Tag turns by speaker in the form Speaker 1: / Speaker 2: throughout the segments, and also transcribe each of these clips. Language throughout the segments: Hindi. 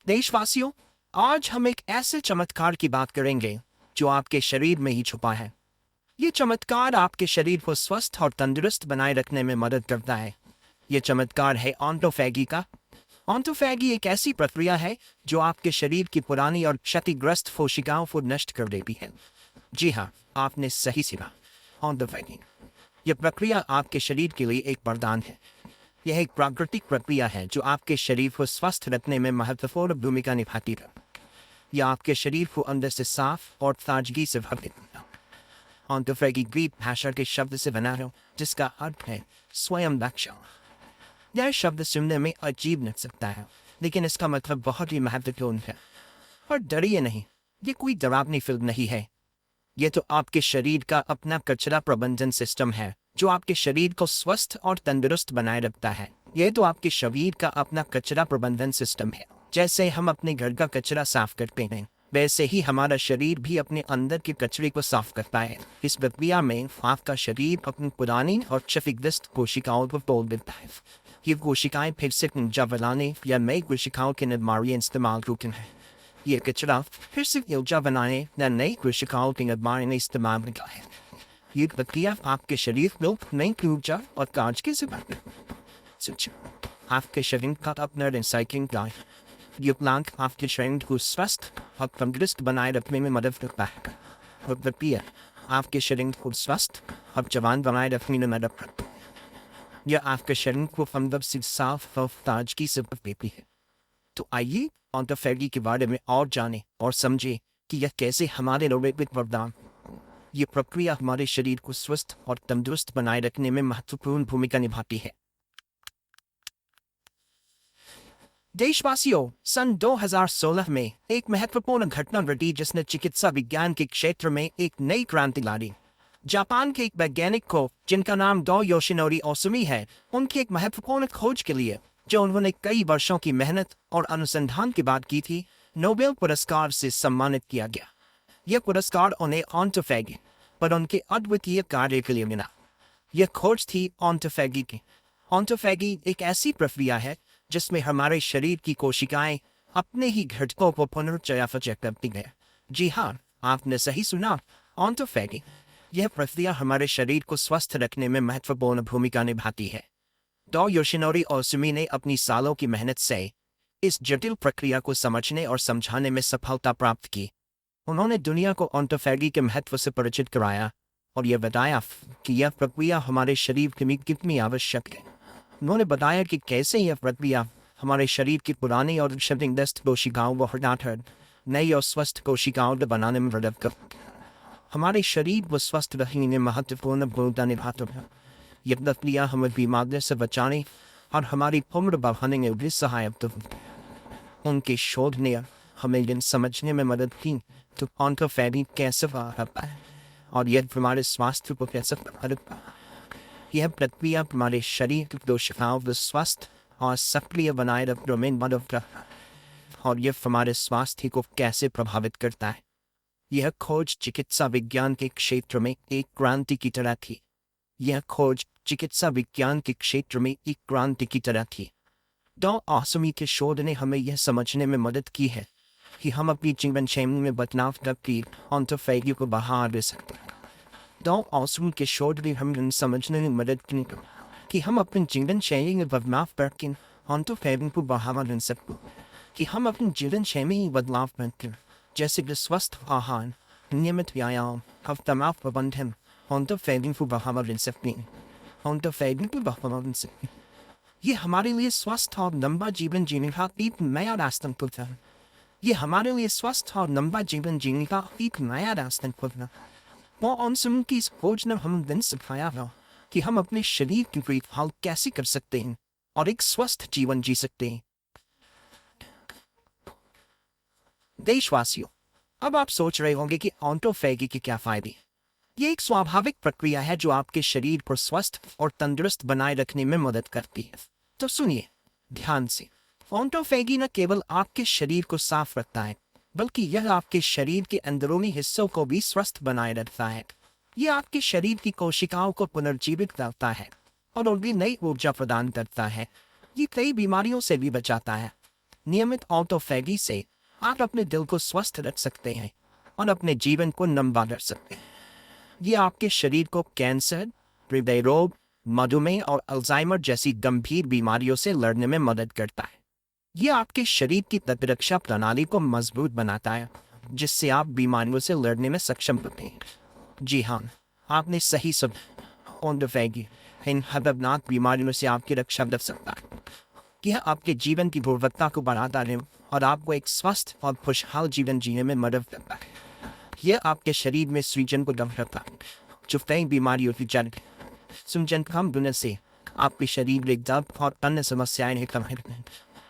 Speaker 1: देशवासियों, आज हम एक ऐसे चमत्कार की बात करेंगे जो आपके शरीर में ही छुपा है। ये चमत्कार आपके शरीर को स्वस्थ और तंदुरुस्त बनाए रखने में मदद करता है। ये चमत्कार है ऑटोफैगी का। ऑटोफैगी एक ऐसी प्रक्रिया है जो आपके शरीर की पुरानी और क्षतिग्रस्त कोशिकाओं को नष्ट कर देती है। जी हाँ, आपने सही सुना, ऑटोफैगी। यह प्रक्रिया आपके शरीर के लिए एक वरदान है। यह एक प्राकृतिक प्रक्रिया है जो आपके शरीर को स्वस्थ रखने में महत्वपूर्ण भूमिका निभाती है। यह आपके शरीर को अंदर से साफ और ताजगी से भर देता है। ऑटोफैगी ग्रीक भाषा के शब्द से बना है जिसका अर्थ है स्वयं रक्षा। यह शब्द सुनने में अजीब लग सकता है, लेकिन इसका मतलब बहुत ही महत्वपूर्ण है। और डरिए नहीं, ये कोई डरावनी फिल्म नहीं है। ये तो आपके शरीर का अपना कचरा प्रबंधन सिस्टम है जो आपके शरीर को स्वस्थ और तंदुरुस्त बनाए रखता है। ये तो आपके शरीर का अपना कचरा प्रबंधन सिस्टम है। जैसे हम अपने घर का कचरा साफ करते हैं, वैसे ही हमारा शरीर भी अपने अंदर के कचरे को साफ करता है। इस प्रक्रिया में आपका शरीर अपनी पुरानी और क्षतिग्रस्त कोशिकाओं को तोड़ देता है। ये कोशिकाएं फिर से ऊर्जा बनाने या नई कोशिकाओं के निर्माण में इस्तेमाल होती हैं। ये कचरा फिर से ऊर्जा बनाने या नई कोशिकाओं के निर्माण में इस्तेमाल होता है। ये प्रक्रिया आपके शरीर को नई ऊर्जा और ताजगी से भरती है। आपके शरीर का अपना रिसाइक्लिंग का ये प्लांट आपके शरीर को स्वस्थ और तंदुरुस्त बनाए रखने में मदद करता है। और प्रक्रिया आपके शरीर को स्वस्थ और जवान बनाए रखने में मदद करता है। यह आपके शरीर को अंदर से साफ और ताजगी से भर देती है। तो आइए ऑटोफैगी के बारे में और जानें और समझें कि यह कैसे हमारे रोग वरदान। ये प्रक्रिया हमारे शरीर को स्वस्थ और तंदुरुस्त बनाए रखने में महत्वपूर्ण भूमिका निभाती है। देशवासियों, सन 2016 में एक महत्वपूर्ण घटना घटी जिसने चिकित्सा विज्ञान के क्षेत्र में एक नई क्रांति ला दी। जापान के एक वैज्ञानिक को, जिनका नाम डॉ योशिनोरी ओसुमी है, उनकी एक महत्वपूर्ण खोज के लिए, जो उन्होंने कई वर्षों की मेहनत और अनुसंधान के बाद की थी, नोबेल पुरस्कार से सम्मानित किया गया। यह पुरस्कार उन्हें ऑटोफैगी पर उनके अद्वितीय कार्य के लिए मिला। यह खोज थी ऑटोफैगी की। ऑटोफैगी एक ऐसी प्रक्रिया है जिसमें हमारे शरीर की कोशिकाएं अपने ही घटकों को पुनर्चयापचय करती हैं। जी हाँ, आपने सही सुना, ऑटोफैगी। यह प्रक्रिया हमारे शरीर को स्वस्थ रखने में महत्वपूर्ण भूमिका निभाती है। डॉ योशिनोरी ओसुमी ने अपनी सालों की मेहनत से इस जटिल प्रक्रिया को समझने और समझाने में सफलता प्राप्त की। उन्होंने दुनिया को ऑटोफैगी के महत्व से परिचित कराया और यह बताया कि यह प्रक्रिया हमारे शरीर के लिए कितनी आवश्यक है। उन्होंने बताया कि कैसे यह प्रक्रिया हमारे शरीर की पुरानी और क्षतिग्रस्त कोशिकाओं को हटाकर नई और स्वस्थ कोशिकाओं को बनाने में मदद करती है। हमारे शरीर को स्वस्थ रखने में महत्वपूर्ण भूमिका निभाता है। यह प्रक्रिया हमें बीमारियों से बचाने और हमारी उम्र बढ़ाने में भी सहायक होती है। उनके शोध ने हमें यह समझने में मदद की तो ऑटोफैगी कैसे होता है और यह हमारे स्वास्थ्य को कैसे प्रभावित करता है। यह प्रक्रिया हमारे शरीर की कोशिकाओं को स्वस्थ और सक्रिय बनाए रखने में मदद करता है और यह हमारे स्वास्थ्य को कैसे प्रभावित करता है। यह खोज चिकित्सा विज्ञान के क्षेत्र में एक क्रांति की तरह थी। यह खोज चिकित्सा विज्ञान के क्षेत्र में एक क्रांति की तरह थी। डॉ ओसुमी के शोध ने हमें यह समझने में मदद की है कि हम अपनी जीवन शैली में बदलाव करके ऑटोफैगी को बढ़ा दे सकते हैं। डॉ ओसुमी के शोध ने हमें समझने में मदद की कि हम अपनी जीवन शैली में बदलाव करके ऑटोफैगी को बढ़ावा दे सकते हैं। कि हम अपनी जीवन शैली में बदलाव करके, जैसे कि स्वस्थ आहार, नियमित व्यायाम और तनाव प्रबंधन, ऑटोफैगी को बढ़ावा दे सकते हैं। ऑटोफैगी को बढ़ावा दे सकते हैं। ये हमारे लिए स्वस्थ और लंबा जीवन जीने का एक नया रास्ता खुलता है। ये हमारे लिए स्वस्थ और लंबा जीवन जीने का एक नया रास्ता खुलता है। वो ओसुमी की इस खोज ने हमें दिन सिखाया है कि हम अपने शरीर की देखभाल कैसे कर सकते हैं और एक स्वस्थ जीवन जी सकते हैं। देशवासियों, अब आप सोच रहे होंगे कि ऑटोफैगी के क्या फायदे हैं। ये एक स्वाभाविक प्रक्रिया है जो आपके शरीर को स्वस्थ और तंदुरुस्त बनाए रखने में मदद करती है। तो सुनिए ध्यान से, ऑटोफैगी न केवल आपके शरीर को साफ रखता है, बल्कि यह आपके शरीर के अंदरूनी हिस्सों को भी स्वस्थ बनाए रखता है। यह आपके शरीर की कोशिकाओं को पुनर्जीवित करता है और उनकी नई ऊर्जा प्रदान करता है। ये कई बीमारियों से भी बचाता है। नियमित ऑटोफैगी से आप अपने दिल को स्वस्थ रख सकते हैं और अपने जीवन को लंबा कर सकते हैं। ये आपके शरीर को कैंसर, हृदय रोग, मधुमेह और अल्जाइमर जैसी गंभीर बीमारियों से लड़ने में मदद करता है। ये आपके शरीर की प्रतिरक्षा प्रणाली को मजबूत बनाता है, जिससे आप बीमारियों से लड़ने में सक्षम होते हैं। जी हाँ, आपने सही सुना। ऑटोफैगी इन खतरनाक बीमारियों से आपकी रक्षा कर सकता है। यह आपके जीवन की गुणवत्ता को बढ़ाता है और आपको एक स्वस्थ और खुशहाल जीवन जीने में मदद करता है। यह आपके शरीर में सूजन को कम करता है, जो कई बीमारियों की जड़ है। सूजन कम होने से आपके शरीर में दर्द और अन्य समस्याएं कम होती हैं।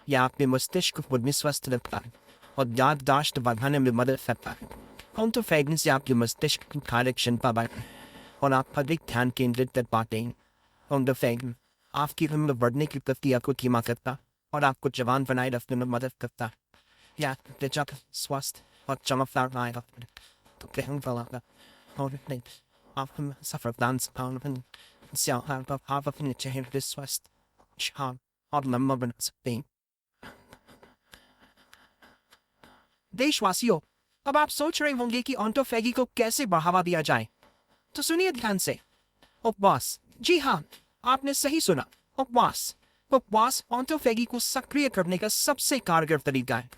Speaker 1: यह आपके मस्तिष्क को भी स्वस्थ रखता है और याददाश्त बढ़ाने में मदद करता है। ऑटोफैगी से आपके मस्तिष्क की कार्यक्षमता बढ़ती है और आप अधिक ध्यान केंद्रित कर पाते हैं। ऑटोफैगी आपकी उम्र बढ़ने की प्रक्रिया को धीमा करता और आपको जवान बनाए रखने में मदद करता। या जब स्वस्थ और चमकदार बनाए रखते तो कहूँ फैलाता और नहीं आप सफरदान से आप अपने चेहरे के स्वस्थ, शांत और लंबा बना सकते हैं। देशवासियों, अब आप सोच रहे होंगे कि ऑटोफैगी को कैसे बढ़ावा दिया जाए, तो सुनिए ध्यान से। उपवास, जी हाँ, आपने सही सुना। उपवास ऑटोफैगी को सक्रिय करने का सबसे कारगर तरीका है।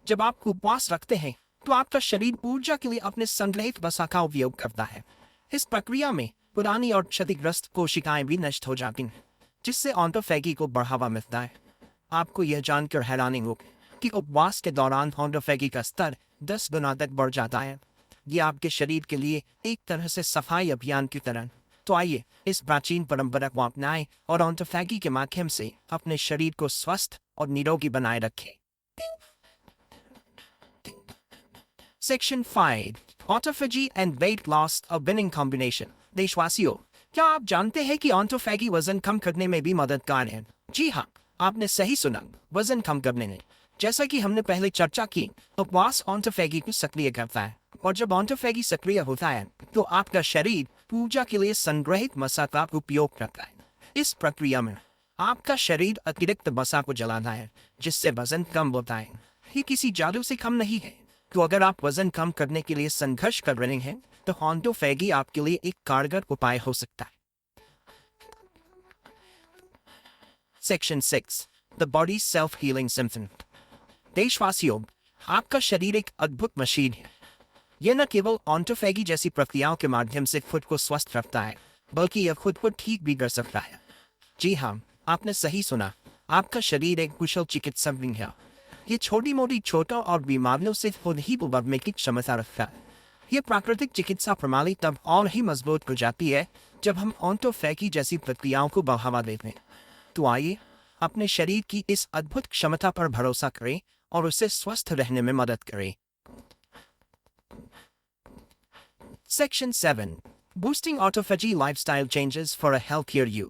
Speaker 1: जब आप उपवास रखते हैं तो आपका शरीर ऊर्जा के लिए अपने संग्रहित वसा का उपयोग करता है। इस प्रक्रिया में पुरानी और क्षतिग्रस्त कोशिकाएं भी नष्ट हो जाती हैं, जिससे ऑटोफैगी को बढ़ावा मिलता है। आपको यह जानकर हैरानी होगी कि उपवास के दौरान ऑटोफैगी का स्तर 10 गुना तक बढ़ जाता है। ये आपके शरीर के लिए एक तरह से सफाई अभियान की तरह। तो आइए इस प्राचीन परंपरा को अपनाएं और ऑटोफैगी के माध्यम से अपने शरीर को स्वस्थ और निरोगी बनाए रखें। Section 5 autophagy and weight loss a winning combination. देशवासियों, क्या आप जानते हैं कि ऑटोफैगी वजन कम करने में भी मददगार है? जी हाँ, आपने सही सुना, वजन कम करने में। जैसा कि हमने पहले चर्चा की, उपवास ऑटोफैगी को सक्रिय करता है और जब ऑटोफैगी सक्रिय होता है तो आपका शरीर ऊर्जा के लिए संग्रहित वसा का उपयोग करता है। इस प्रक्रिया में आपका शरीर अतिरिक्त वसा को जलाता है, जिससे वजन कम होता है। ये किसी जादू से कम नहीं है। तो अगर आप वजन कम करने के लिए संघर्ष कर रहे हैं तो ऑटोफैगी आपके लिए एक कारगर उपाय हो सकता है। Section 6 the body self healing symphony. देशवासियों, आपका शरीर एक अद्भुत मशीन है। यह न केवल ऑटोफैगी जैसी प्रक्रियाओं के माध्यम से खुद को स्वस्थ रखता है, बल्कि यह खुद को ठीक भी कर सकता है। जी हाँ, आपने सही सुना, आपका शरीर एक कुशल चिकित्सक भी है। ये छोटी मोटी चोटों और बीमारियों से खुद ही उबरने की क्षमता रखता है। यह प्राकृतिक चिकित्सा प्रणाली तब और ही मजबूत हो जाती है जब हम ऑटोफैगी जैसी प्रक्रियाओं को बढ़ावा देते हैं। तो आइए अपने शरीर की इस अद्भुत क्षमता पर भरोसा करें और उसे स्वस्थ रहने में मदद करें। Section 7 Boosting Autophagy Lifestyle Changes for a Healthier You।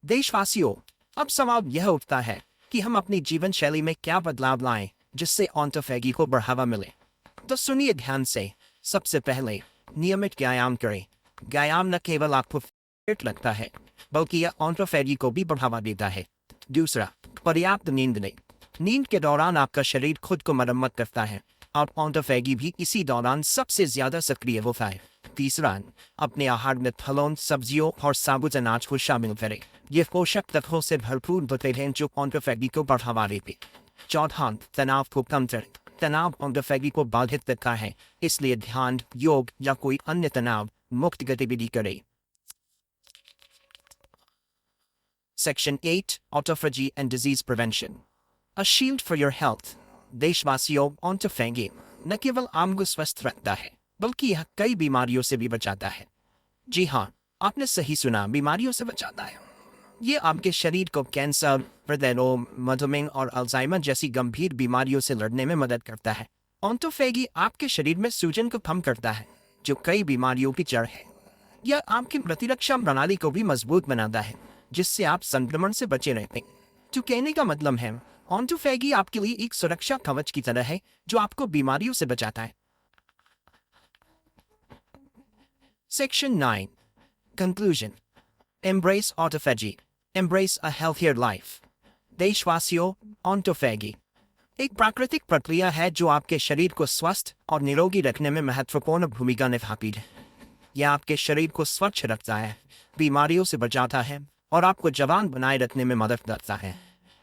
Speaker 1: देशवासियों, अब सवाल यह उठता है कि हम अपनी जीवन शैली में क्या बदलाव लाएं जिससे ऑटोफैगी को बढ़ावा मिले। तो सुनिए ध्यान से। सबसे पहले, नियमित व्यायाम करें। व्यायाम न केवल आपको फिट रखता है, बल्कि यह ऑटोफैगी को भी बढ़ावा देता है। दूसरा, पर्याप्त नींद लें। नींद के दौरान आपका शरीर खुद को मरम्मत करता है और ऑटोफैगी भी इसी दौरान सबसे ज्यादा सक्रिय होता है। तीसरा, अपने आहार में फलों, सब्जियों और साबुत अनाज को शामिल करें। ये पोषक तत्वों से भरपूर होते हैं जो ऑटोफैगी को बढ़ावा देते। चौथा, तनाव को कम करें। तनाव ऑटोफैगी को बाधित करता है, इसलिए ध्यान, योग या कोई अन्य तनाव मुक्त गतिविधि करें। Section 8 Autophagy and Disease Prevention A Shield for Your Health। देशवासियों, ऑटोफैगी न केवल आपको स्वस्थ रखता है, बल्कि यह कई बीमारियों से भी बचाता है। जी हाँ, आपने सही सुना, बीमारियों से बचाता है। ये आपके शरीर को कैंसर, हृदय रोग, मधुमेह और अल्जाइमर जैसी गंभीर बीमारियों से लड़ने में मदद करता है। ऑटोफैगी आपके शरीर में सूजन को कम करता है, जो कई बीमारियों की जड़ है। यह आपकी प्रतिरक्षा प्रणाली को भी मजबूत बनाता है, जिससे आप संक्रमण से बचे रहते हैं। तो कहने का मतलब है, ऑटोफैगी आपके लिए एक सुरक्षा कवच की तरह है जो आपको बीमारियों से बचाता है। Section 9 Conclusion Embrace Autophagy, Embrace a Healthier Life। देशवासियों, ऑटोफैगी एक प्राकृतिक प्रक्रिया है जो आपके शरीर को स्वस्थ और निरोगी रखने में महत्वपूर्ण भूमिका निभाती है। यह आपके शरीर को स्वच्छ रखता है, बीमारियों से बचाता है और आपको जवान बनाए रखने में मदद करता है।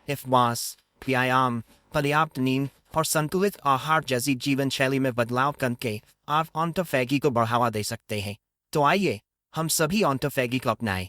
Speaker 1: उपवास, व्यायाम, पर्याप्त नींद और संतुलित आहार जैसी जीवन शैली में बदलाव करके आप ऑटोफैगी को बढ़ावा दे सकते हैं। तो आइए हम सभी ऑटोफैगी को अपनाएं।